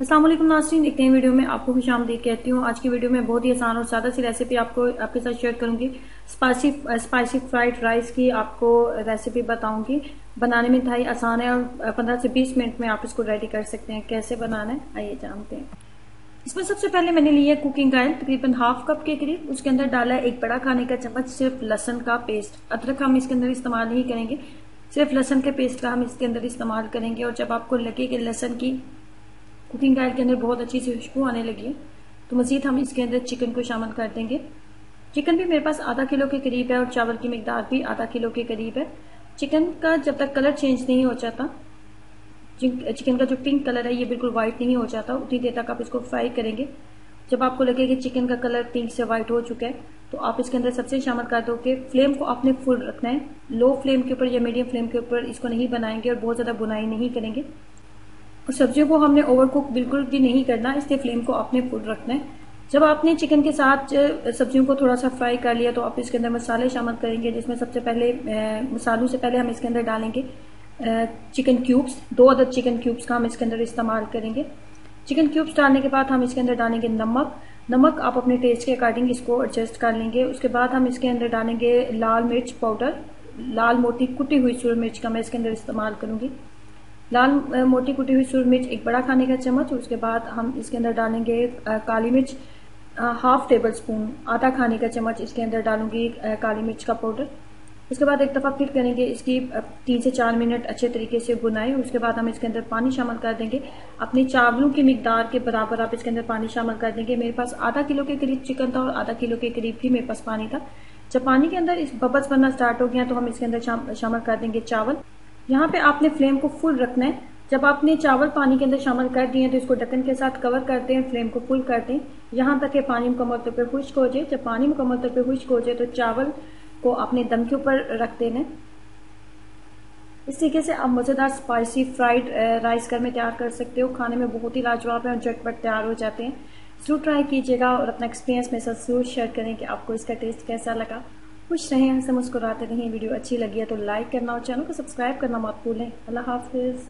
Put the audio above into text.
अस्सलाम वालेकुम नाज़रीन, एक नई वीडियो में आपको खुशामदीद कहती हूँ। आज की वीडियो में बहुत ही आसान और सादा सी रेसिपी आपके साथ शेयर करूंगी। स्पाइसी फ्राइड राइस की आपको रेसिपी बताऊंगी। बनाने में इंतहाई आसान है और 15 से 20 मिनट में आप इसको रेडी कर सकते हैं। कैसे बनाना है आइए जानते हैं। इसमें सबसे पहले मैंने लिया कुकिंग ऑयल तकरीबन हाफ कप के करीब। उसके अंदर डाला है 1 बड़ा खाने का चम्मच सिर्फ लहसुन का पेस्ट। अदरक हम इसके अंदर इस्तेमाल नहीं करेंगे, सिर्फ लहसुन के पेस्ट का हम इसके अंदर इस्तेमाल करेंगे। और जब आपको लगे कि लहसुन की कुकिंग ऑयल के अंदर बहुत अच्छी सी खुशबू आने लगी है तो मजीद हम इसके अंदर चिकन को शामिल कर देंगे। चिकन भी मेरे पास आधा किलो के करीब है और चावल की मिकदार भी आधा किलो के करीब है। चिकन का जब तक कलर चेंज नहीं हो जाता, चिकन का जो पिंक कलर है ये बिल्कुल व्हाइट नहीं हो जाता, उतनी देर तक आप इसको फ्राई करेंगे। जब आपको लगे कि चिकन का कलर पिंक से व्हाइट हो चुका है तो आप इसके अंदर सबसे शामिल कर दो कि फ्लेम को आपने फुल रखना है। लो फ्लेम के ऊपर या मीडियम फ्लेम के ऊपर इसको नहीं बनाएंगे और बहुत ज्यादा बुनाई नहीं करेंगे। और सब्जियों को हमने ओवर कुक बिल्कुल भी नहीं करना, इसलिए फ्लेम को आपने फुल रखना है। जब आपने चिकन के साथ सब्जियों को थोड़ा सा फ्राई कर लिया तो आप इसके अंदर मसाले शामिल करेंगे, जिसमें सबसे पहले मसालों से पहले हम इसके अंदर डालेंगे चिकन क्यूब्स। 2 अदद चिकन क्यूब्स का हम इसके अंदर इस्तेमाल करेंगे। चिकन क्यूब्स डालने के बाद हम इसके अंदर डालेंगे नमक आप अपने टेस्ट के अकॉर्डिंग इसको एडजस्ट कर लेंगे। उसके बाद हम इसके अंदर डालेंगे लाल मिर्च पाउडर। लाल मोटी कुटी हुई सूरज मिर्च का मैं इसके अंदर इस्तेमाल करूंगी। लाल मोटी कुटी हुई सूरज मिर्च 1 बड़ा खाने का चम्मच। उसके बाद हम इसके अंदर डालेंगे काली मिर्च हाफ टेबल स्पून, आधा खाने का चम्मच इसके अंदर डालूंगी काली मिर्च का पाउडर। उसके बाद एक दफा फिर करेंगे इसकी 3 से 4 मिनट अच्छे तरीके से भुनाई। उसके बाद हम इसके अंदर पानी शामिल कर देंगे। अपनी चावलों की मिकदार के बराबर आप इसके अंदर पानी शामिल कर देंगे। मेरे पास आधा किलो के करीब चिकन था और आधा किलो के करीब ही मेरे पास पानी था। जब पानी के अंदर इस बबल्स बनना स्टार्ट हो गया तो हम इसके अंदर शामिल कर देंगे चावल। यहाँ पे आपने फ्लेम को फुल रखना है। जब आपने चावल पानी के अंदर शामिल कर दिए तो इसको ढक्कन के साथ कवर कर दें, फ्लेम को फुल कर दें यहाँ तक कि पानी मुकम्मल तौर पर खुश्क हो जाए। जब पानी मुकम्मल तौर पर खुश्क हो जाए तो चावल को अपने दम के ऊपर रख देना। इस तरीके से आप मजेदार स्पाइसी फ्राइड राइस घर में तैयार कर सकते हो। खाने में बहुत ही लाजवाब है और झटपट तैयार हो जाते हैं। जरूर ट्राई कीजिएगा और अपना एक्सपीरियंस मेरे साथ जरूर शेयर करें कि आपको इसका टेस्ट कैसा लगा। खुश रहें, हंसे मुस्कुराते रहें। वीडियो अच्छी लगी है तो लाइक करना और चैनल को सब्सक्राइब करना मत भूलें। अल्लाह हाफिज।